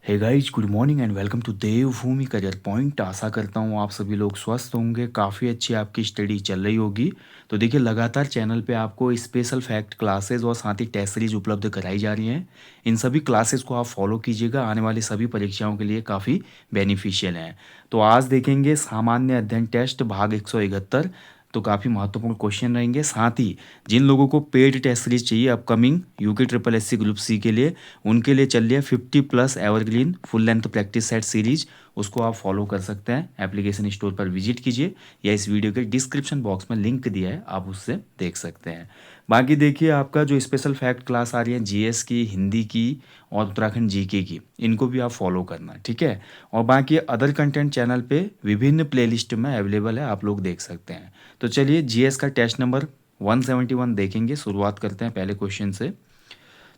Hey guys, good morning and welcome to Devbhoomi career point. आशा करता हूँ आप सभी लोग स्वस्थ होंगे, काफ़ी अच्छी आपकी स्टडी चल रही होगी। तो देखिए, लगातार चैनल पे आपको स्पेशल फैक्ट क्लासेस और साथ ही टेस्ट सीरीज उपलब्ध कराई जा रही हैं। इन सभी क्लासेस को आप फॉलो कीजिएगा, आने वाली सभी परीक्षाओं के लिए काफ़ी बेनिफिशियल हैं। तो आज देखेंगे सामान्य अध्ययन टेस्ट भाग 171। तो काफ़ी महत्वपूर्ण क्वेश्चन रहेंगे। साथ ही जिन लोगों को पेड टेस्ट सीरीज चाहिए upcoming UK triple SC group C के लिए, उनके लिए चल रही है 50+ evergreen full length practice set series. उसको आप फॉलो कर सकते हैं। एप्लीकेशन स्टोर पर विजिट कीजिए या इस वीडियो के डिस्क्रिप्शन बॉक्स में लिंक दिया है, आप उससे देख सकते हैं। बाकी देखिए, आपका जो स्पेशल फैक्ट क्लास आ रही है जीएस की, हिंदी की और उत्तराखंड जीके की, इनको भी आप फॉलो करना, ठीक है। और बाकी अदर कंटेंट चैनल पे विभिन्न प्लेलिस्ट में अवेलेबल है, आप लोग देख सकते हैं। तो चलिए, जीएस का टेस्ट नंबर 171 देखेंगे। शुरुआत करते हैं पहले क्वेश्चन से।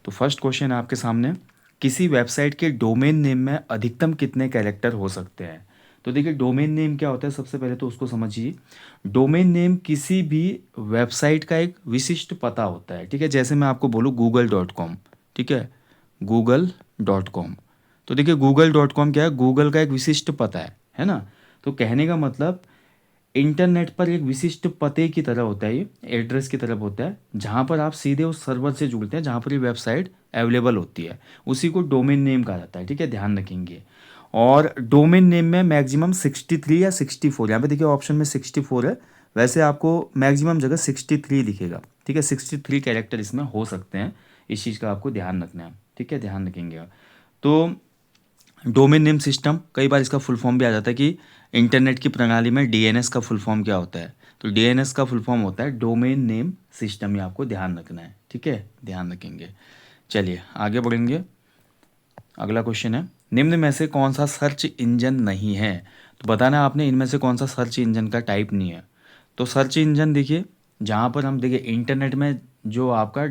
तो फर्स्ट क्वेश्चन आपके सामने, किसी वेबसाइट के डोमेन नेम में अधिकतम कितने कैरेक्टर हो सकते हैं? तो देखिए, डोमेन नेम क्या होता है, सबसे पहले तो उसको समझिए। डोमेन नेम किसी भी वेबसाइट का एक विशिष्ट पता होता है, ठीक है। जैसे मैं आपको बोलूँ google.com, ठीक है, google.com। तो देखिए, google.com क्या है, गूगल का एक विशिष्ट पता है ना। तो कहने का मतलब, इंटरनेट पर एक विशिष्ट पते की तरह होता है, ये एड्रेस की तरह होता है, जहाँ पर आप सीधे उस सर्वर से जुड़ते हैं जहाँ पर ये वेबसाइट अवेलेबल होती है। उसी को डोमेन नेम कहा जाता है, ठीक है, ध्यान रखेंगे। और डोमेन नेम में मैक्सिमम 63 या 64, यहाँ पे देखिए ऑप्शन में 64 है, वैसे आपको मैक्सिमम जगह 63 दिखेगा, ठीक है। 63 कैरेक्टर इसमें हो सकते हैं, इस चीज़ का आपको ध्यान रखना है, ठीक है, ध्यान रखेंगे। तो डोमेन नेम सिस्टम, कई बार इसका फुल फॉर्म भी आ जाता है कि इंटरनेट की प्रणाली में डीएनएस का फुल फॉर्म क्या होता है। तो डीएनएस का फुल फॉर्म होता है डोमेन नेम सिस्टम, ये आपको ध्यान रखना है, ठीक है, ध्यान रखेंगे। चलिए आगे बढ़ेंगे। अगला क्वेश्चन है, निम्न में से कौन सा सर्च इंजन नहीं है? तो बताना आपने इनमें से कौन सा सर्च इंजन का टाइप नहीं है। तो सर्च इंजन देखिए, जहाँ पर हम देखिए इंटरनेट में जो आपका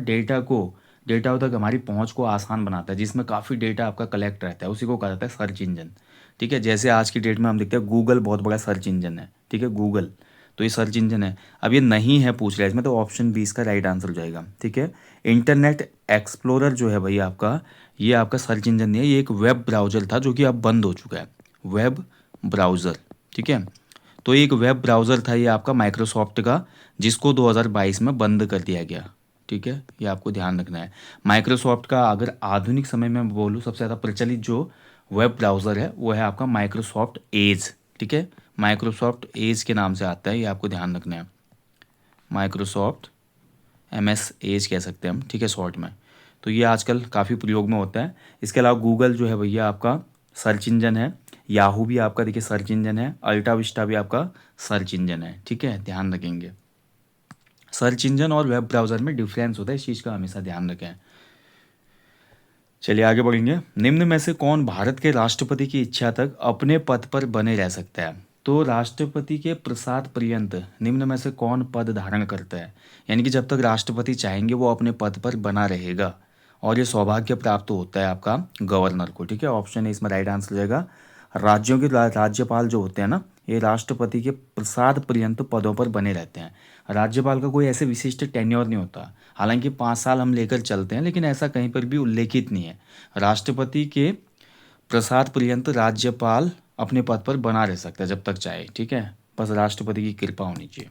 डेटा तक हमारी पहुँच को आसान बनाता है, जिसमें काफ़ी डेटा आपका कलेक्ट रहता है, उसी को कहा जाता है सर्च इंजन, ठीक है। जैसे आज की डेट में हम देखते हैं गूगल बहुत बड़ा सर्च इंजन है, ठीक है, गूगल। तो ये सर्च इंजन है। अब ये नहीं है पूछ रहा है इसमें, तो ऑप्शन बी इसका राइट आंसर हो जाएगा, ठीक है। इंटरनेट एक्सप्लोरर जो है भैया आपका, ये आपका सर्च इंजन नहीं है, ये एक वेब ब्राउज़र था जो कि अब बंद हो चुका है, वेब ब्राउज़र, ठीक है। तो एक वेब ब्राउज़र था ये आपका माइक्रोसॉफ्ट का, जिसको 2022 में बंद कर दिया गया, ठीक है, ये आपको ध्यान रखना है। माइक्रोसॉफ्ट का अगर आधुनिक समय में बोलूँ, सबसे ज़्यादा प्रचलित जो वेब ब्राउज़र है वो है आपका माइक्रोसॉफ्ट एज, ठीक है। माइक्रोसॉफ्ट एज के नाम से आता है, ये आपको ध्यान रखना है। माइक्रोसॉफ्ट MS एज कह सकते हैं हम, ठीक है, शॉर्ट में। तो ये आजकल काफ़ी प्रयोग में होता है। इसके अलावा गूगल जो है भैया आपका सर्च इंजन है, याहू भी आपका देखिए सर्च इंजन है, अल्टा विस्टा भी आपका सर्च इंजन है, ठीक है, ध्यान रखेंगे। सर्च इंजन और वेब ब्राउज़र में डिफरेंस होता है, इस चीज़ का हमेशा ध्यान रखें। चलिए आगे बढ़ेंगे। निम्न में से कौन भारत के राष्ट्रपति की इच्छा तक अपने पद पर बने रह सकता है? तो राष्ट्रपति के प्रसाद पर्यंत निम्न में से कौन पद धारण करता है? यानी कि जब तक राष्ट्रपति चाहेंगे वो अपने पद पर बना रहेगा। और ये सौभाग्य प्राप्त होता है आपका गवर्नर को, ठीक है। ऑप्शन है इसमें राइट आंसर हो जाएगा। राज्यों के राज्यपाल जो होते हैं ना, ये राष्ट्रपति के प्रसाद पर्यंत पदों पर बने रहते हैं। राज्यपाल का कोई ऐसे विशिष्ट टेन्योर नहीं होता। हालांकि 5 साल हम लेकर चलते हैं, लेकिन ऐसा कहीं पर भी उल्लेखित नहीं है। राष्ट्रपति के प्रसाद पर्यंत राज्यपाल अपने पद पर बना रह सकता है जब तक चाहे, ठीक है, बस राष्ट्रपति की कृपा होनी चाहिए।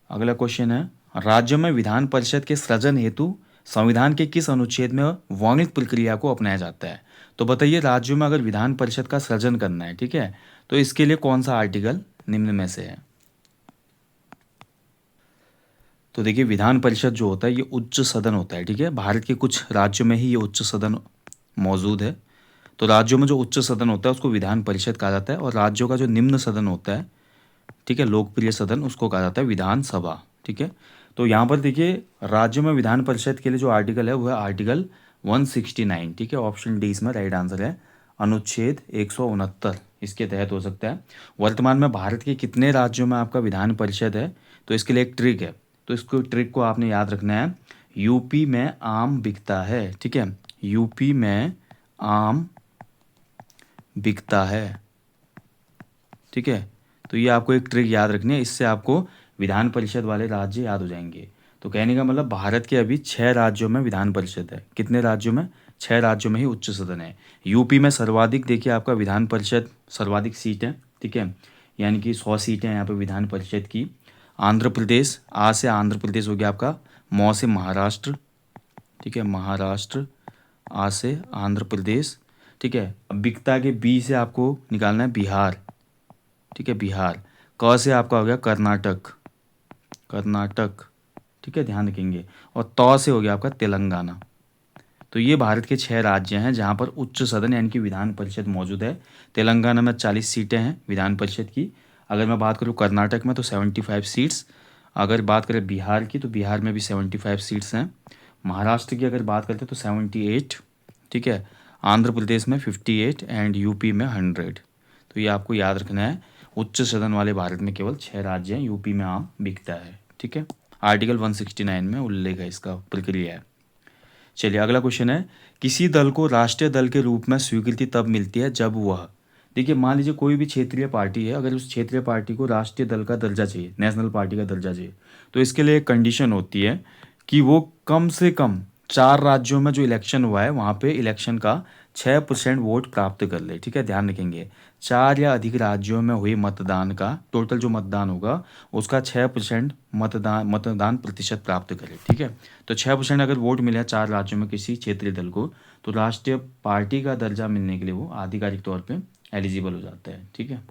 अगला क्वेश्चन है, राज्य में विधान परिषद के सृजन हेतु संविधान के किस अनुच्छेद में वर्णित प्रक्रिया को अपनाया जाता है? तो बताइए, राज्यों में अगर विधान परिषद का सृजन करना है, ठीक है, तो इसके लिए कौन सा आर्टिकल निम्न में से है? तो देखिए, विधान परिषद जो होता है ये उच्च सदन होता है, ठीक है। भारत के कुछ राज्यों में ही ये उच्च सदन मौजूद है। तो राज्यों में जो उच्च सदन होता है उसको विधान परिषद कहा जाता है, और राज्यों का जो निम्न सदन होता है, ठीक है, लोकप्रिय सदन, उसको कहा जाता है विधानसभा, ठीक है। तो यहाँ पर देखिए, राज्यों में विधान परिषद के लिए जो आर्टिकल है वो है आर्टिकल 169, ठीक है। ऑप्शन डी इसमें राइट आंसर है। अनुच्छेद 169 इसके तहत हो सकता है। वर्तमान में भारत के कितने राज्यों में आपका विधान परिषद है? तो इसके लिए एक ट्रिक है, तो इसको ट्रिक को आपने याद रखना है। यूपी में आम बिकता है, ठीक है, यूपी में आम बिकता है, ठीक है। तो ये आपको एक ट्रिक याद रखनी है, इससे आपको विधान परिषद वाले राज्य याद हो जाएंगे। तो कहने का मतलब, भारत के अभी 6 राज्यों में विधान परिषद है। कितने राज्यों में? 6 राज्यों में ही उच्च सदन है। यूपी में सर्वाधिक देखिए आपका विधान परिषद सर्वाधिक सीट है, ठीक है, यानी कि 100 सीटें हैं यहाँ पे विधान परिषद की। आंध्र प्रदेश, आ से आंध्र प्रदेश हो गया आपका, मौ से महाराष्ट्र, ठीक है, महाराष्ट्र, आ से आंध्र प्रदेश, ठीक है। अब बिकता के बी से आपको निकालना है बिहार, ठीक है, बिहार। क से आपका हो गया कर्नाटक, कर्नाटक, ठीक है, ध्यान रखेंगे। और त से हो गया आपका तेलंगाना। तो ये भारत के 6 राज्य हैं जहाँ पर उच्च सदन यानी कि विधान परिषद मौजूद है। तेलंगाना में 40 सीटें हैं विधान परिषद की। अगर मैं बात करूँ कर्नाटक में तो 75 सीट्स। अगर बात करें बिहार की तो बिहार में भी 75 सीट्स हैं। महाराष्ट्र की अगर बात करते हैं तो 78, ठीक है। आंध्र प्रदेश में 58 एंड यूपी में 100। तो ये आपको याद रखना है। उच्च सदन वाले भारत में केवल 6 राज्य हैं, यूपी में आम बिकता है, ठीक है। आर्टिकल 169 में उल्लेख है, इसका प्रक्रिया है। चलिए अगला क्वेश्चन है, किसी दल को राष्ट्रीय दल के रूप में स्वीकृति तब मिलती है जब वह, देखिए मान लीजिए कोई भी क्षेत्रीय पार्टी है, अगर उस क्षेत्रीय पार्टी को राष्ट्रीय दल का दर्जा चाहिए, नेशनल पार्टी का दर्जा चाहिए, तो इसके लिए एक कंडीशन होती है कि वो कम से कम 4 राज्यों में जो इलेक्शन हुआ है वहाँ पे इलेक्शन का 6% वोट प्राप्त कर ले, ठीक है, ध्यान रखेंगे। 4 या अधिक राज्यों में हुए मतदान का टोटल जो मतदान होगा उसका 6% मतदान प्रतिशत प्राप्त करे, ठीक है। तो 6% अगर वोट मिले 4 राज्यों में किसी क्षेत्रीय दल को, तो राष्ट्रीय पार्टी का दर्जा मिलने के लिए वो आधिकारिक तौर पे एलिजिबल हो जाता है, ठीक है।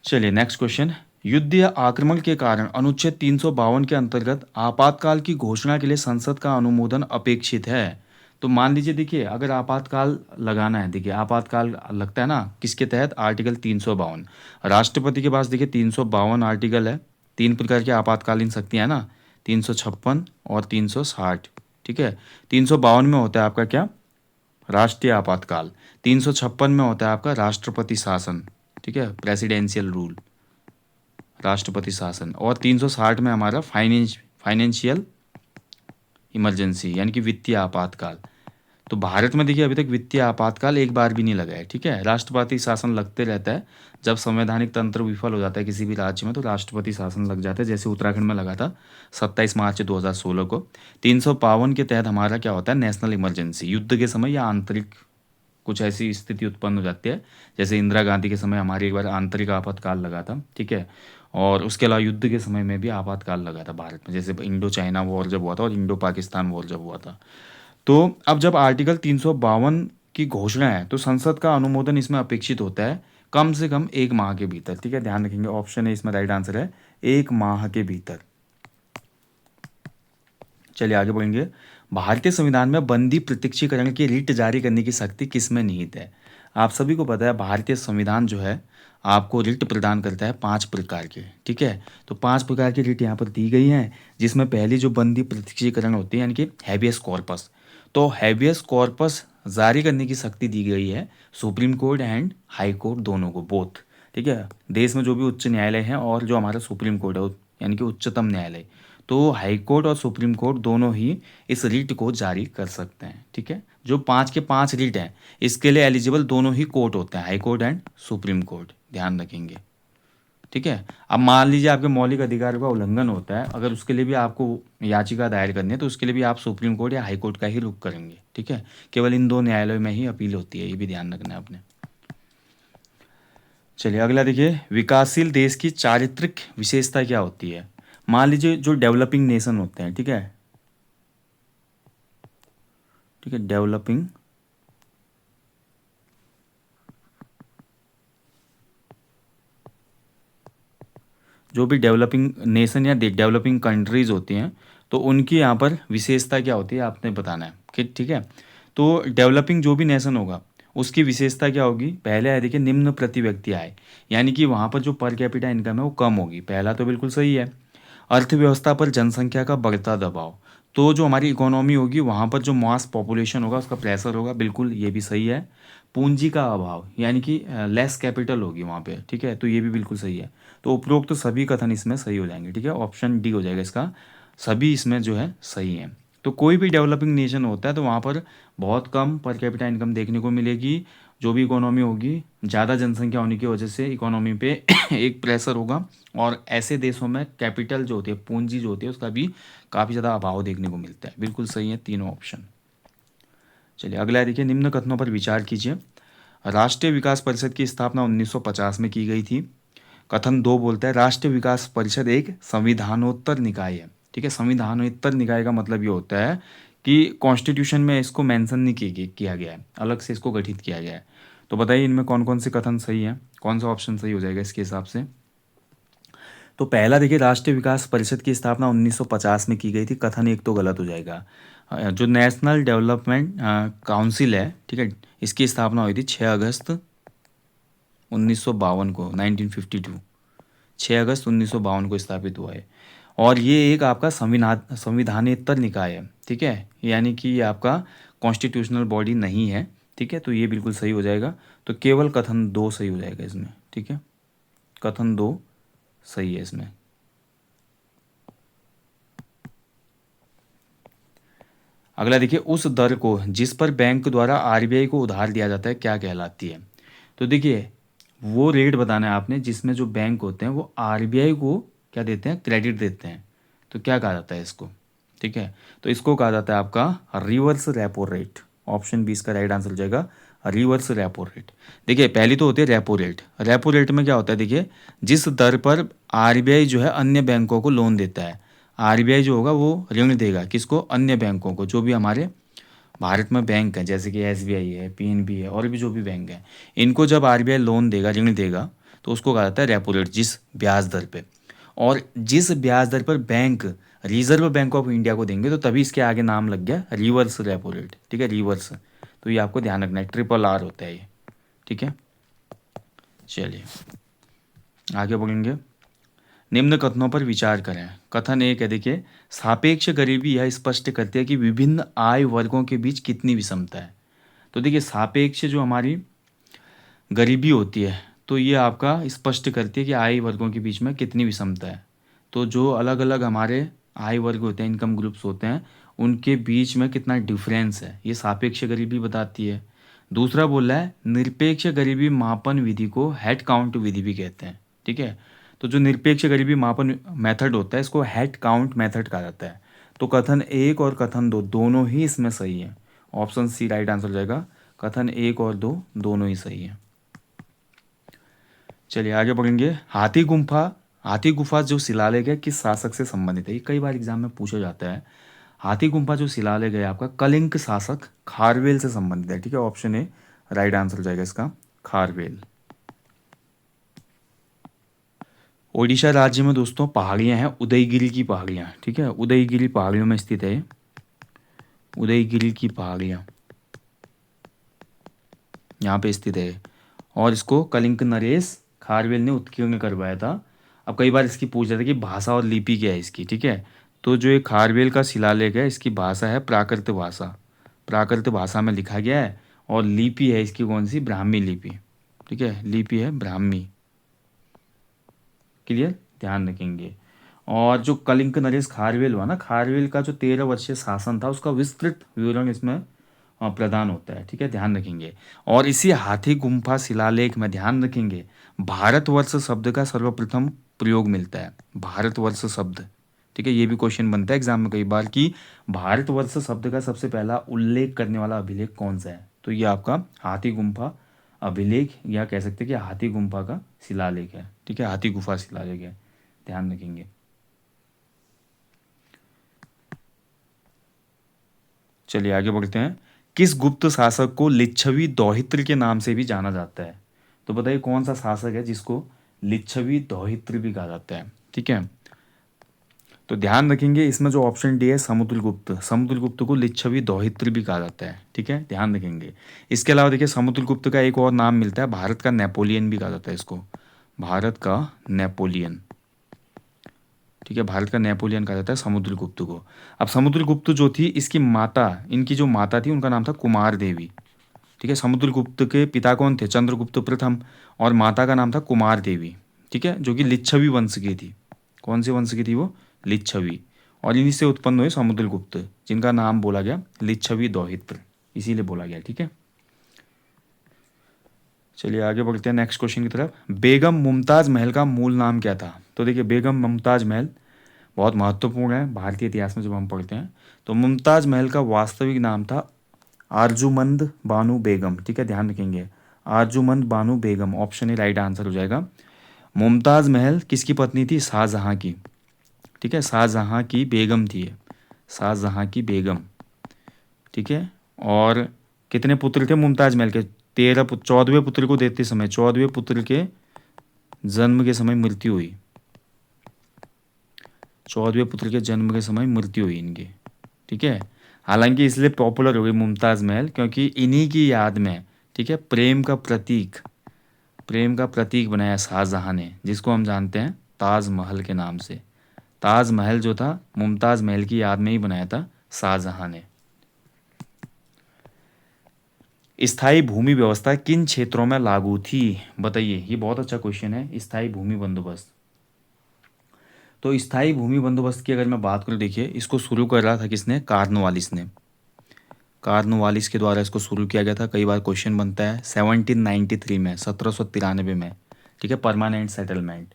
चलिए नेक्स्ट क्वेश्चन, युद्ध या आक्रमण के कारण अनुच्छेद 352 के अंतर्गत आपातकाल की घोषणा के लिए संसद का अनुमोदन अपेक्षित है। तो मान लीजिए देखिए अगर आपातकाल लगाना है, देखिए आपातकाल लगता है ना किसके तहत, आर्टिकल 352। राष्ट्रपति के पास देखिए 352 आर्टिकल है। 3 प्रकार की आपातकालीन शक्तियाँ है ना, 356 और 360, ठीक है। 352 में होता है आपका क्या, राष्ट्रीय आपातकाल। 356 में होता है आपका राष्ट्रपति शासन, ठीक है, प्रेसिडेंशियल रूल, राष्ट्रपति शासन। और 360 में हमारा फाइनेंशियल इमरजेंसी यानी कि वित्तीय आपातकाल। तो भारत में देखिए अभी तक वित्तीय आपातकाल एक बार भी नहीं लगा है, ठीक है। राष्ट्रपति शासन लगते रहता है, जब संवैधानिक तंत्र विफल हो जाता है किसी भी राज्य में तो राष्ट्रपति शासन लग जाता है, जैसे उत्तराखंड में लगा था 27 मार्च 2016 को। 352 के तहत हमारा क्या होता है, नेशनल इमरजेंसी, युद्ध के समय या आंतरिक कुछ ऐसी स्थिति उत्पन्न हो जाती है, जैसे इंदिरा गांधी के समय हमारी एक बार आंतरिक आपातकाल लगा था, ठीक है। और उसके अलावा युद्ध के समय में भी आपातकाल लगा था भारत में, जैसे इंडो चाइना वॉर जब हुआ था और इंडो पाकिस्तान वॉर जब हुआ था। तो अब जब आर्टिकल 352 की घोषणा है तो संसद का अनुमोदन इसमें अपेक्षित होता है कम से कम 1 माह के भीतर, ठीक है, ध्यान रखेंगे। ऑप्शन है इसमें राइट आंसर है 1 माह के भीतर। चलिए आगे बढ़ेंगे। भारतीय संविधान में बंदी प्रत्यक्षीकरण की रिट जारी करने की शक्ति किसमें निहित है। आप सभी को पता है भारतीय संविधान जो है आपको रिट प्रदान करता है 5 प्रकार के, ठीक है। तो 5 प्रकार की रिट यहाँ पर दी गई हैं, जिसमें पहली जो बंदी प्रत्यक्षीकरण होती है यानी कि हैबियस कॉर्पस। तो हैबियस कॉर्पस जारी करने की शक्ति दी गई है supreme court and high court दोनों को, बोथ, ठीक है। देश में जो भी उच्च न्यायालय हैं और जो हमारा सुप्रीम कोर्ट है यानी कि उच्चतम न्यायालय, तो हाई कोर्ट और सुप्रीम कोर्ट दोनों ही इस रिट को जारी कर सकते हैं, ठीक है। जो 5 के 5 रिट हैं इसके लिए एलिजिबल दोनों ही कोर्ट होते हैं, high court and supreme court, ध्यान रखेंगे, ठीक है। अब मान लीजिए आपके मौलिक अधिकार का उल्लंघन होता है, अगर उसके लिए भी आपको याचिका दायर करनी है तो उसके लिए भी आप सुप्रीम कोर्ट या हाई कोर्ट का ही रुख करेंगे, ठीक है। केवल इन 2 न्यायालयों में ही अपील होती है, ये भी ध्यान रखना है आपने। चलिए अगला देखिए, विकासशील देश की चारित्रिक विशेषता क्या होती है। मान लीजिए जो डेवलपिंग नेशन होते हैं, ठीक है, ठीक है, डेवलपिंग, जो भी डेवलपिंग नेशन या डेवलपिंग कंट्रीज होती हैं तो उनकी यहाँ पर विशेषता क्या होती है आपने बताना है कि, ठीक है। तो डेवलपिंग जो भी नेशन होगा उसकी विशेषता क्या होगी, पहले है देखिए निम्न प्रति व्यक्ति आय, यानी कि वहाँ पर जो पर कैपिटा इनकम है वो कम होगी, पहला तो बिल्कुल सही है। अर्थव्यवस्था पर जनसंख्या का बढ़ता दबाव, तो जो हमारी इकोनॉमी होगी वहाँ पर जो मास पॉपुलेशन होगा उसका प्रेशर होगा, बिल्कुल ये भी सही है। पूंजी का अभाव यानी कि लेस कैपिटल होगी वहाँ पे, ठीक है, तो ये भी बिल्कुल सही है। तो उपरोक्त तो सभी कथन इसमें सही हो जाएंगे, ठीक है, ऑप्शन डी हो जाएगा इसका, सभी इसमें जो है सही है। तो कोई भी डेवलपिंग नेशन होता है तो वहाँ पर बहुत कम पर कैपिटा इनकम देखने को मिलेगी, जो भी इकोनॉमी होगी ज़्यादा जनसंख्या होने की वजह से इकोनॉमी पे एक प्रेशर होगा, और ऐसे देशों में कैपिटल जो होती है, पूंजी जो होती है, उसका भी काफ़ी ज़्यादा अभाव देखने को मिलता है। बिल्कुल सही है तीनों ऑप्शन। चलिए अगला है, देखिए निम्न कथनों पर विचार कीजिए। राष्ट्रीय विकास परिषद की स्थापना 1950 में की गई थी। कथन दो बोलता है राष्ट्रीय विकास परिषद एक संविधानोत्तर निकाय है। ठीक है, संविधानोत्तर निकाय का मतलब ये होता है कि कॉन्स्टिट्यूशन में इसको मेंशन नहीं किया गया है, अलग से इसको गठित किया गया है। तो बताइए इनमें कौन कौन से कथन सही है, कौन सा ऑप्शन सही हो जाएगा इसके हिसाब से। तो पहला देखिए, राष्ट्रीय विकास परिषद की स्थापना 1950 में की गई थी, कथन एक तो गलत हो जाएगा। जो नेशनल डेवलपमेंट काउंसिल है, ठीक है, इसकी स्थापना हुई थी 6 अगस्त 1952 को, 1952, 6 अगस्त 1952 को स्थापित हुआ है। और ये एक आपका संविधानेतर निकाय है। ठीक है, यानी कि ये आपका कॉन्स्टिट्यूशनल बॉडी नहीं है। ठीक है, तो ये बिल्कुल सही हो जाएगा। तो केवल कथन दो सही हो जाएगा इसमें। ठीक है, कथन दो सही है इसमें। अगला देखिए, उस दर को जिस पर बैंक द्वारा आरबीआई को उधार दिया जाता है क्या कहलाती है। तो देखिए, वो रेट बताना है आपने जिसमें जो बैंक होते हैं वो आरबीआई को क्या देते हैं, क्रेडिट देते हैं। तो क्या कहा जाता है इसको। ठीक है, तो इसको कहा जाता है आपका reverse repo rate. Option B इसका राइट आंसर हो जाएगा, रिवर्स रेपो रेट। देखिए पहली तो होती है रेपो रेट। रेपो रेट में क्या होता है, देखिए जिस दर पर आरबीआई जो है अन्य बैंकों को लोन देता है। आरबीआई जो होगा वो ऋण देगा किसको, अन्य बैंकों को, जो भी हमारे भारत में बैंक हैं, जैसे कि एसबीआई है, पीएनबी है, और भी जो भी बैंक हैं, इनको जब आरबीआई लोन देगा, ऋण देगा, तो उसको कहा जाता है रेपो रेट, जिस ब्याज दर पे। और जिस ब्याज दर पर bank reserve bank of India को देंगे, तो तभी इसके आगे नाम लग गया रिवर्स रेपो रेट। ठीक है, रिवर्स। तो ये आपको ध्यान रखना है, ट्रिपल आर होता है ये। ठीक है, चलिए आगे बढ़ेंगे। निम्न कथनों पर विचार करें। कथन एक है, देखिए सापेक्ष गरीबी यह स्पष्ट करती है कि विभिन्न आय वर्गों के बीच कितनी विषमता है। तो देखिए सापेक्ष जो हमारी गरीबी होती है, तो ये आपका स्पष्ट करती है कि आय वर्गों के बीच में कितनी विषमता है। तो जो अलग अलग हमारे आय वर्ग होते हैं, इनकम ग्रुप्स होते हैं, उनके बीच में कितना डिफरेंस है, ये सापेक्ष गरीबी बताती है। दूसरा बोल रहा है निरपेक्ष गरीबी मापन विधि को हेड काउंट विधि भी कहते हैं। ठीक है, तो जो निरपेक्ष गरीबी मापन मेथड होता है इसको हेड काउंट मेथड कहा जाता है। तो कथन एक और कथन दो दोनों ही इसमें सही है। ऑप्शन सी राइट आंसर हो जाएगा, कथन एक और दो दोनों ही सही है। चलिए आगे बढ़ेंगे। हाथी गुफा जो शिलालेख है किस शासक से संबंधित है, ये कई बार एग्जाम में पूछा जाता है। हाथी गुफा जो शिलालेख है आपका कलिंग शासक खारवेल से संबंधित है। ठीक है, ऑप्शन ए राइट आंसर हो जाएगा इसका, खारवेल। ओडिशा राज्य में दोस्तों पहाड़ियां हैं, उदयगिरी की पहाड़ियां। ठीक है, उदयगिरी पहाड़ियों में स्थित है, उदयगिरी की पहाड़ियां यहाँ पे स्थित है। और इसको कलिंग नरेश खारवेल ने उत्कीर्ण करवाया था। अब कई बार इसकी पूछ रहा था कि भाषा और लिपि क्या है इसकी। ठीक है, तो जो ये खारवेल का शिलालेख है इसकी भाषा है प्राकृत भाषा, प्राकृत भाषा में लिखा गया है। और लिपि है इसकी कौन सी, ब्राह्मी लिपि। ठीक है, लिपि है ब्राह्मी। क्लियर, ध्यान रखेंगे। और जो कलिंग नरेश खारवेल हुआ ना, खारवेल का जो 13 वर्षीय शासन था उसका विस्तृत विवरण इसमें प्रदान होता है। ठीक है, ध्यान रखेंगे। और इसी हाथी गुम्फा शिलालेख में ध्यान रखेंगे भारतवर्ष शब्द का सर्वप्रथम प्रयोग मिलता है, भारतवर्ष शब्द। ठीक है, ये भी क्वेश्चन बनता है एग्जाम में कई बार कि भारतवर्ष शब्द का सबसे पहला उल्लेख करने वाला अभिलेख कौन सा है। तो ये आपका हाथी गुम्फा अभिलेख, या कह सकते हैं कि हाथी गुम्फा का शिलालेख है। ठीक है, हाथी गुफा शिलालेख है, ध्यान रखेंगे। चलिए आगे बढ़ते हैं। किस गुप्त शासक को लिच्छवी दौहित्र के नाम से भी जाना जाता है। तो बताइए कौन सा शासक है जिसको लिच्छवी दौहित्र भी कहा जाता है। ठीक है, तो ध्यान रखेंगे इसमें जो ऑप्शन डी है समुद्रगुप्त, समुद्रगुप्त को लिच्छवी दौहित्र भी कहा जाता है। ठीक है, ध्यान रखेंगे। इसके अलावा देखिए समुद्रगुप्त का एक और नाम मिलता है, भारत का नेपोलियन भी कहा जाता है इसको, भारत का नेपोलियन। ठीक है, भारत का नेपोलियन कहा जाता है समुद्रगुप्त को। अब समुद्रगुप्त जो थी इसकी माता, इनकी जो माता थी उनका नाम था कुमार देवी। ठीक है, समुद्रगुप्त के पिता कौन थे, चंद्रगुप्त प्रथम, और माता का नाम था कुमार देवी। ठीक है, जो कि लिच्छवी वंश की थी। कौन से वंश की थी वो, लिच्छवी। और इन्हीं से उत्पन्न हुए समुद्रगुप्त, जिनका नाम बोला गया लिच्छवी दौहित्र, इसीलिए बोला गया। ठीक है, चलिए आगे बढ़ते हैं नेक्स्ट क्वेश्चन की तरफ। बेगम मुमताज महल का मूल नाम क्या था। तो देखिए बेगम मुमताज महल बहुत महत्वपूर्ण है भारतीय इतिहास में जब हम पढ़ते हैं। तो मुमताज महल का वास्तविक नाम था आरजूमंद बानो बेगम, ठीक है, ध्यान रखेंगे, Arjumand Bano Begum, option A right answer हो जाएगा। मुमताज़ महल किसकी पत्नी थी? शाहजहां की, ठीक है, शाहजहां की बेगम थी ये, शाहजहां की बेगम, ठीक है। और कितने पुत्र थे मुमताज महल के? 13 पुत्र। 14वें पुत्र को देते समय, 14वें पुत्र के जन्म के समय मृत्यु हुई, 14वें पुत्र के जन्म के समय मृत्यु हुई इनकी, ठीक है। हालांकि इसलिए पॉपुलर हो गई मुमताज महल क्योंकि इन्हीं की याद में, ठीक है, प्रेम का प्रतीक बनाया शाहजहां ने, जिसको हम जानते हैं ताजमहल के नाम से। ताजमहल जो था मुमताज महल की याद में ही बनाया था शाहजहां ने। स्थायी भूमि व्यवस्था किन क्षेत्रों में लागू थी? बताइए, ये बहुत अच्छा क्वेश्चन है, स्थायी भूमि बंदोबस्त। तो स्थायी भूमि बंदोबस्त की अगर मैं बात करूं, देखिए इसको शुरू कर रहा था किसने? कार्नवालिस ने, कार्नवालिस के द्वारा इसको शुरू किया गया था। कई बार क्वेश्चन बनता है 1793 में, 1793 में, ठीक है, परमानेंट सेटलमेंट।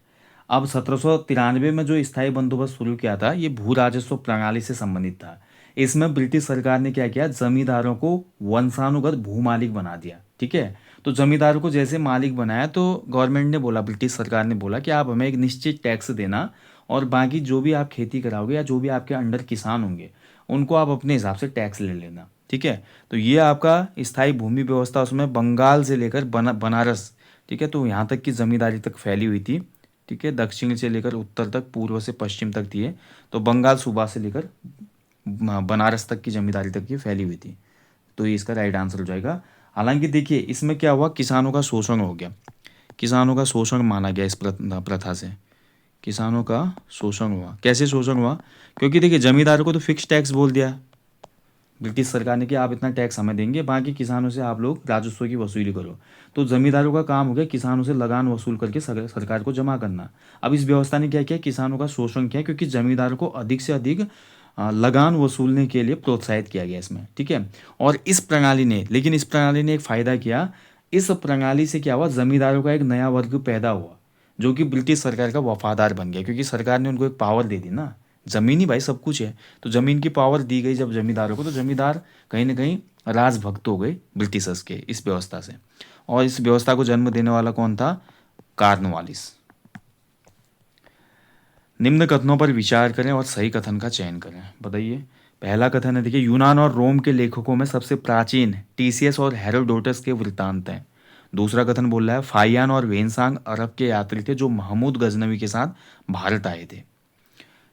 अब 1793 में जो स्थायी बंदोबस्त शुरू किया था ये भू राजस्व प्रणाली से संबंधित था। इसमें ब्रिटिश सरकार ने क्या किया? जमींदारों को वंशानुगत भू मालिक बना दिया, ठीक है। तो जमींदारों को जैसे मालिक बनाया तो गवर्नमेंट ने बोला, ब्रिटिश सरकार ने बोला कि आप हमें एक निश्चित टैक्स देना और बाकी जो भी आप खेती कराओगे या जो भी आपके अंडर किसान होंगे उनको आप अपने हिसाब से टैक्स ले लेना, ठीक है। तो ये आपका स्थायी भूमि व्यवस्था उसमें बंगाल से लेकर बनारस, ठीक है, तो यहाँ तक की जमींदारी तक फैली हुई थी, ठीक है, दक्षिण से लेकर उत्तर तक, पूर्व से पश्चिम तक थी ये। तो बंगाल सूबा से लेकर बनारस तक की जमींदारी तक ये फैली हुई थी। तो ये इसका राइट आंसर हो जाएगा। हालांकि देखिए इसमें क्या हुआ, किसानों का शोषण हो गया, किसानों का शोषण माना गया इस प्रथा से। किसानों का शोषण हुआ, कैसे शोषण हुआ? क्योंकि देखिए जमींदारों को तो फिक्स टैक्स बोल दिया ब्रिटिश सरकार ने कि आप इतना टैक्स हमें देंगे, बाकी किसानों से आप लोग राजस्व की वसूली करो। तो जमींदारों का काम हो गया किसानों से लगान वसूल करके सरकार को जमा करना। अब इस व्यवस्था ने क्या किया? किसानों का शोषण किया, क्योंकि जमींदारों को अधिक से अधिक लगान वसूलने के लिए प्रोत्साहित किया गया इसमें, ठीक है। और इस प्रणाली ने, लेकिन इस प्रणाली ने एक फ़ायदा किया, इस प्रणाली से क्या हुआ? जमींदारों का एक नया वर्ग पैदा हुआ जो कि ब्रिटिश सरकार का वफादार बन गया, क्योंकि सरकार ने उनको एक पावर दे दी ना, ज़मीन ही भाई सब कुछ है। तो ज़मीन की पावर दी गई जब जमींदारों को, तो जमींदार कहीं ना कहीं राजभक्त हो गए ब्रिटिशर्स के इस व्यवस्था से। और इस व्यवस्था को जन्म देने वाला कौन था? कार्नवालिस। निम्न कथनों पर विचार करें और सही कथन का चयन करें। बताइए, पहला कथन है, देखिए, यूनान और रोम के लेखकों में सबसे प्राचीन टीसीएस और हेरोडोटस के वृत्तांत हैं। दूसरा कथन बोल रहा है फाहियान और वेनसांग अरब के यात्री थे जो महमूद गजनवी के साथ भारत आए थे,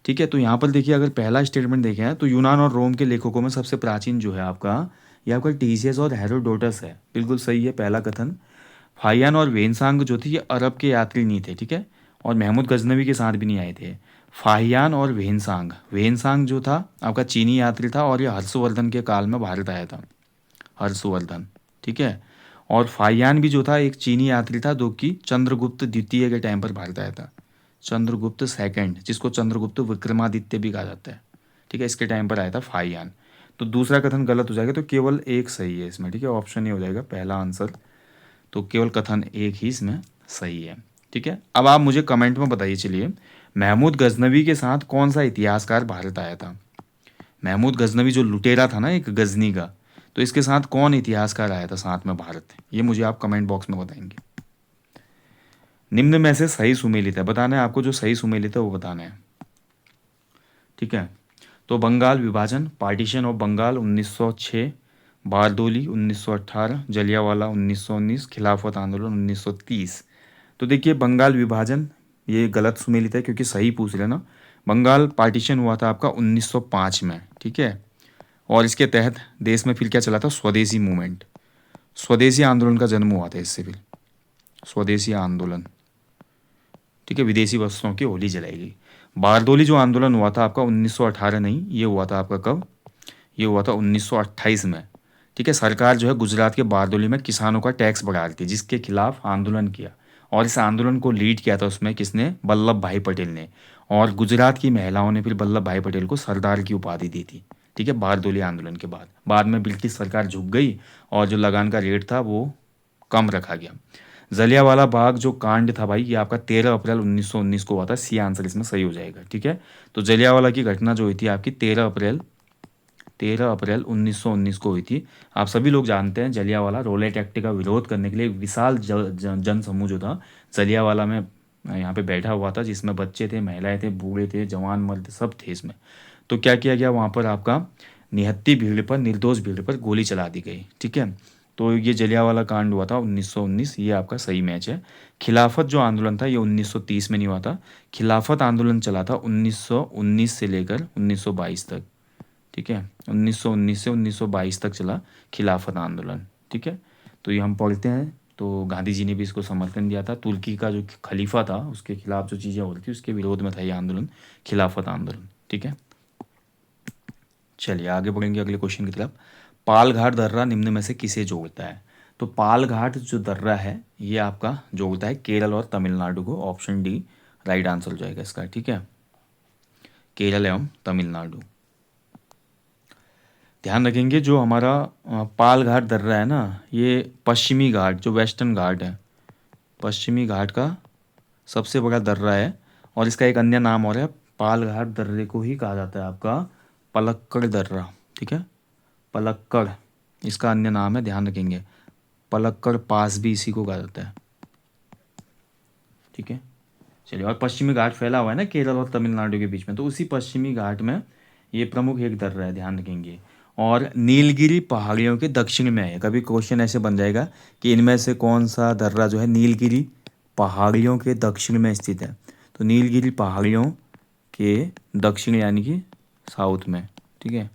ठीक है। तो यहाँ पर देखिए अगर पहला स्टेटमेंट देखें तो यूनान और रोम के लेखकों में सबसे प्राचीन जो है आपका, ये आपका टीसीएस और हेरोडोटस है, बिल्कुल सही है पहला कथन। फाहियान और वेनसांग जो थे ये अरब के यात्री नहीं थे, ठीक है, और महमूद गजनवी के साथ भी नहीं आए थे। फाहियान और वेनसांग, वेनसांग जो था आपका चीनी यात्री था और ये हर्षवर्धन के काल में भारत आया था, हर्षवर्धन, ठीक है। और फाहियान भी जो था एक चीनी यात्री था जो कि चंद्रगुप्त द्वितीय के टाइम पर भारत आया था, चंद्रगुप्त सेकंड, जिसको चंद्रगुप्त विक्रमादित्य भी कहा जाता है, ठीक है, इसके टाइम पर आया था फाहियान। तो दूसरा कथन गलत हो जाएगा, तो केवल एक सही है इसमें, ठीक है, ऑप्शन ए हो जाएगा पहला आंसर। तो केवल कथन एक ही इसमें सही है, ठीक है। अब आप मुझे कमेंट में बताइए, चलिए, महमूद गजनवी के साथ कौन सा इतिहासकार भारत आया था? महमूद गजनवी जो लुटेरा था ना एक गजनी का, तो इसके साथ कौन इतिहासकार आया था साथ में भारत? ये मुझे आप कमेंट बॉक्स में बताएंगे। निम्न में से सही सुमेलित है, बताना है आपको, जो सही सुमेलित है वो बताना है, ठीक है। तो बंगाल विभाजन, पार्टीशन ऑफ बंगाल 1906, बारदोली 1918, जलियांवाला 1919, खिलाफत आंदोलन 1930। तो देखिए बंगाल विभाजन ये गलत सुमेलित है क्योंकि सही पूछ रहे ना। बंगाल पार्टीशन हुआ था आपका 1905 में, ठीक है। और इसके तहत देश में फिर क्या चला था? स्वदेशी मूवमेंट, स्वदेशी आंदोलन का जन्म हुआ था इससे फिर, स्वदेशी आंदोलन, ठीक है, विदेशी वस्त्रों की होली जलाई गई। बारदोली जो आंदोलन हुआ था आपका 1918 नहीं, ये हुआ था आपका कब? ये हुआ था 1928 में, ठीक है। सरकार जो है गुजरात के बारदोली में किसानों का टैक्स बढ़ा रही थी, जिसके खिलाफ आंदोलन किया। और इस आंदोलन को लीड किया था उसमें किसने? वल्लभ भाई पटेल ने। और गुजरात की महिलाओं ने फिर वल्लभ भाई पटेल को सरदार की उपाधि दी थी, ठीक है, बारदोली आंदोलन के बाद में ब्रिटिश सरकार झुक गई और जो लगान का रेट था वो कम रखा गया। जलियांवाला बाग जो कांड था भाई, ये आपका 13 अप्रैल 1919 को हुआ था, सी आंसर इसमें सही हो जाएगा, ठीक है। तो जलियांवाला की घटना जो हुई थी आपकी 13 अप्रैल 13 अप्रैल 1919 को हुई थी। आप सभी लोग जानते हैं जलियांवाला रोलेट एक्ट का विरोध करने के लिए एक विशाल जन समूह जो था जलियांवाला में यहाँ पे बैठा हुआ था, जिसमें बच्चे थे, महिलाएं थे, बूढ़े थे, जवान मर्द सब थे इसमें। तो क्या किया गया वहाँ पर, आपका निहत्ती भीड़ पर, निर्दोष भीड़ पर गोली चला दी गई। ठीक है, तो ये जलियांवाला कांड हुआ था 1919, ये आपका सही मैच है। खिलाफत जो आंदोलन था ये 1930 में नहीं हुआ था। खिलाफत आंदोलन चला था 1919 से लेकर 1922 तक। ठीक है, 1919 से 1922 तक चला खिलाफत आंदोलन। ठीक है, तो ये हम पढ़ते हैं। तो गांधी जी ने भी इसको समर्थन दिया था। तुर्की का जो खलीफा था उसके खिलाफ जो चीज़ें हो रही थी उसके विरोध में था ये आंदोलन, खिलाफत आंदोलन। ठीक है, चलिए आगे बढ़ेंगे अगले क्वेश्चन की तरफ। पालघाट दर्रा निम्न में से किसे जोड़ता है? तो पालघाट जो दर्रा है ये आपका जोड़ता है केरल और तमिलनाडु को। ऑप्शन डी राइट आंसर हो जाएगा इसका। ठीक है, केरल एवं तमिलनाडु। ध्यान रखेंगे जो हमारा पालघाट दर्रा है ना, ये पश्चिमी घाट जो वेस्टर्न घाट है, पश्चिमी घाट का सबसे बड़ा दर्रा है। और इसका एक अन्य नाम और है, पालघाट दर्रे को ही कहा जाता है आपका पलक्कड़ दर्रा। ठीक है, पलक्कड़ इसका अन्य नाम है, ध्यान रखेंगे। पलक्कड़ पास भी इसी को कहा जाता है। ठीक है, चलिए, और पश्चिमी घाट फैला हुआ है ना केरल और तमिलनाडु के बीच में, तो उसी पश्चिमी घाट में ये प्रमुख एक दर्रा है, ध्यान रखेंगे। और नीलगिरी पहाड़ियों के दक्षिण में है। कभी क्वेश्चन ऐसे बन जाएगा कि इनमें से कौन सा दर्रा जो है नीलगिरी पहाड़ियों के दक्षिण में स्थित है। तो नीलगिरी पहाड़ियों के दक्षिण यानी कि साउथ में। ठीक है,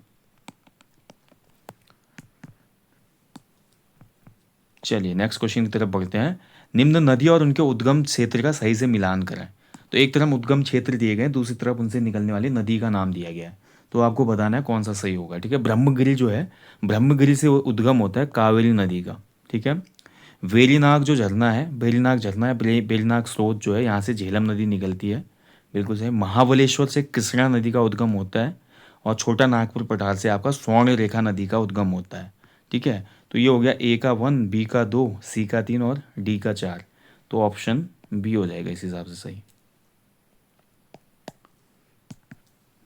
चलिए नेक्स्ट क्वेश्चन की तरफ बढ़ते हैं। निम्न नदी और उनके उद्गम क्षेत्र का सही से मिलान करें। तो एक तरफ उद्गम क्षेत्र दिए गए, दूसरी तरफ उनसे निकलने वाली नदी का नाम दिया गया है। तो आपको बताना है कौन सा सही होगा। ठीक है, ब्रह्मगिरी जो है, ब्रह्मगिरी से उद्गम होता है कावेरी नदी का। ठीक है, वेरीनाग जो झरना है, वेरीनाग झरना है, वेरीनाग स्रोत जो है यहाँ से झेलम नदी निकलती है। बिल्कुल सही। महाबलेश्वर से कृष्णा नदी का उद्गम होता है। और छोटा नागपुर पठार से आपका स्वर्ण रेखा नदी का उद्गम होता है। ठीक है, तो ये हो गया ए का 1, बी का 2, सी का 3 और डी का 4। तो ऑप्शन बी हो जाएगा इस हिसाब से सही।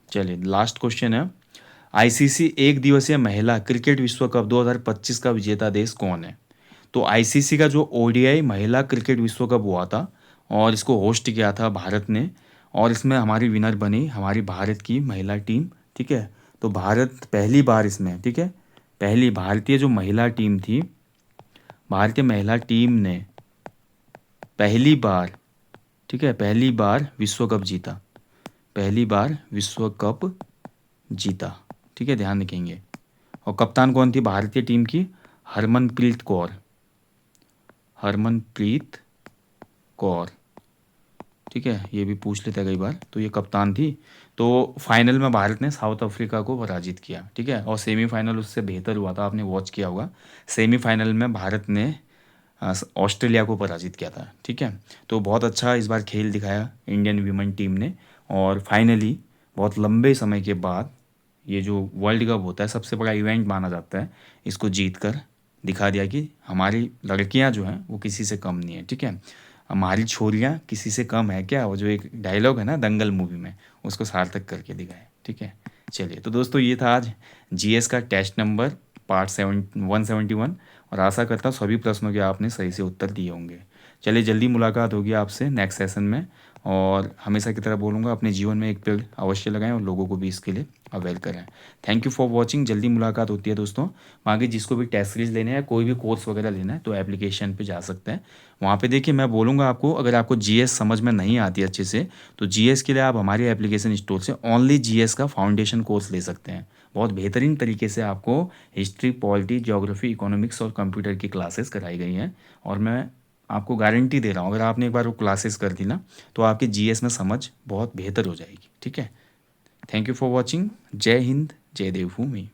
चलिए लास्ट क्वेश्चन है। आईसीसी एक दिवसीय महिला क्रिकेट विश्व कप 2025 का विजेता देश कौन है? तो आईसीसी का जो ओडीआई महिला क्रिकेट विश्व कप हुआ था और इसको होस्ट किया था भारत ने, और इसमें हमारी विनर बनी हमारी भारत की महिला टीम। ठीक है, तो भारत पहली बार इसमें, ठीक है, पहली भारतीय जो महिला टीम थी, भारतीय महिला टीम ने पहली बार, ठीक है, पहली बार विश्व कप जीता, पहली बार विश्व कप जीता। ठीक है, ध्यान रखेंगे। और कप्तान कौन थी भारतीय टीम की? हरमनप्रीत कौर, हरमनप्रीत कौर। ठीक है, ये भी पूछ लेता है कई बार, तो ये कप्तान थी। तो फाइनल में भारत ने साउथ अफ्रीका को पराजित किया। ठीक है, और सेमीफाइनल उससे बेहतर हुआ था, आपने वॉच किया होगा। सेमीफाइनल में भारत ने ऑस्ट्रेलिया को पराजित किया था। ठीक है, तो बहुत अच्छा इस बार खेल दिखाया इंडियन वीमेन टीम ने। और फाइनली बहुत लंबे समय के बाद ये जो वर्ल्ड कप होता है सबसे बड़ा इवेंट माना जाता है, इसको जीत कर दिखा दिया कि हमारी लड़कियां जो हैं वो किसी से कम नहीं है। ठीक है, हमारी छोरियां किसी से कम है क्या, वो जो एक डायलॉग है ना दंगल मूवी में, उसको सार्थक करके दिखाए। ठीक है, चलिए तो दोस्तों ये था आज जीएस का टेस्ट नंबर पार्ट 171। और आशा करता हूँ सभी प्रश्नों के आपने सही से उत्तर दिए होंगे। चलिए जल्दी मुलाकात होगी आपसे नेक्स्ट सेशन में। और हमेशा की तरह बोलूँगा अपने जीवन में एक पेड़ अवश्य लगाएं और लोगों को भी इसके लिए अवेयर करें। Thank you for watching. जल्दी मुलाकात होती है दोस्तों। बाकी जिसको भी टेस्ट सीरीज लेने हैं, कोई भी कोर्स वगैरह लेना है, तो एप्लीकेशन पे जा सकते हैं। वहाँ पे देखिए मैं बोलूँगा आपको, अगर आपको जीएस समझ में नहीं आती अच्छे से, तो जीएस के लिए आप हमारी एप्लीकेशन स्टोर से ओनली जीएस का फाउंडेशन कोर्स ले सकते हैं। बहुत बेहतरीन तरीके से आपको हिस्ट्री, पॉलिटी, ज्योग्राफी, इकोनॉमिक्स और कंप्यूटर की क्लासेस कराई गई हैं। और मैं आपको गारंटी दे रहा हूँ, अगर आपने एक बार वो क्लासेस कर दी ना, तो आपकी जीएस में समझ बहुत बेहतर हो जाएगी। ठीक है, थैंक यू फॉर वॉचिंग। जय हिंद, जय देवभूमि।